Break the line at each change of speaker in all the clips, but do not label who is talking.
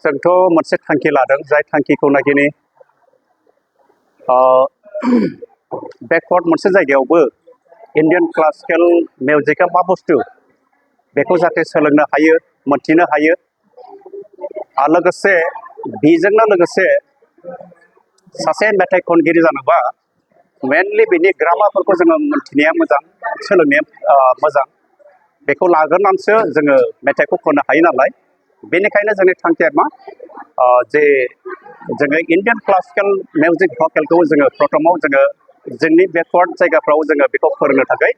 जोंथ' मोनसे थांखि लादों जाय थांखिखौ नागिरनि बेकवार्ड मोनसे जायगायावबो इन्डियान क्लासिकेल मिउजिकआ मा बुस्थु बेखौ जाहाथे सोलोंनो हायो मोनथिनो हायो आरो लोगोसे बेजोंनो लोगोसे सासे मेथाइ खनगिरि जानोबा मेनलि बिनि ग्रामारफोरखौ जोङो मोनथिनाया मोजां सोलोंनाया मोजां बेखौ लाग्रोनानैसो जोङो मेथाइखौ खननो हायो नालाय बेनिखायनो जोंनि थांखिया मा जे जोङो इन्डियान क्लासिकेल मिउजिक भकेलखौ जोङो प्रथमाव जोङो जोंनि बेकवार्ड जायगाफ्राव जोङो बेखौ फोरोंनो थाखाय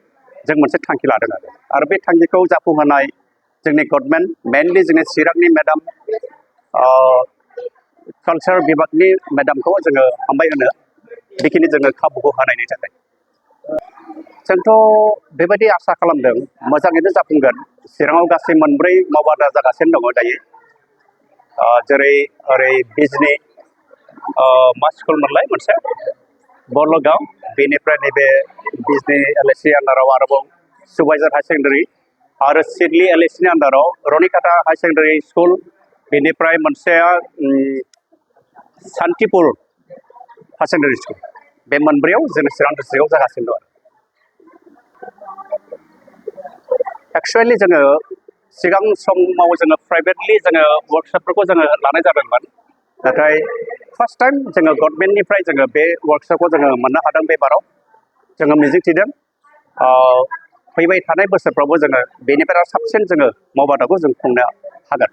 जों मोनसे थांखि लादों आरो बे थांखिखौ जाफुंहोनाय जोंनि गभर्नमेन्ट मेनलि जोंनि चिरांनि मेडाम कालचार बिभागनि मेडामखौ जोङो हामबाय होनो बेखिनि जोङो खाबुखौ होनायनि थाखाय जोंथ' बेबायदि आसा खालामदों मोजाङैनो जाफुंगोन चिराङाव गासै मोनब्रै मावबादा जागासिनो दङ दायो जेरै ओरै बिजनि मा स्कुल मोनलाय मोनसे बरलगाव बेनिफ्राय नैबे बिजनि एलएसि आन्दाराव आरोबाव सुबाइजार हायार सेकेन्डारि आरो सिडलि एलएसिनि आन्दाराव रनिकाटा हायार सेकेन्डारि स्कुल बेनिफ्राय मोनसेया सान्तिपुर हायार सेकेन्डारि स्कुल बे मोनब्रैयाव जोंनि चिरां डिस्ट्रिक्टआव जागासिनो दं एक्सुवेलि जोङो सिगां समाव जोङो प्राइभेटलि जोङो वर्कशपफोरखौ जोङो लानाय जादोंमोन नाथाय फार्स्ट टाइम जोङो गभर्नमेन्टनिफ्राय जोङो बे वर्कशपखौ जोङो मोननो हादों बे बाराव जोङो मिजिंथिदों फैबाय थानाय बोसोरफ्रावबो जोङो बेनिफ्राय साबसिन जोङो मावबादाखौ जों खुंनो हागोन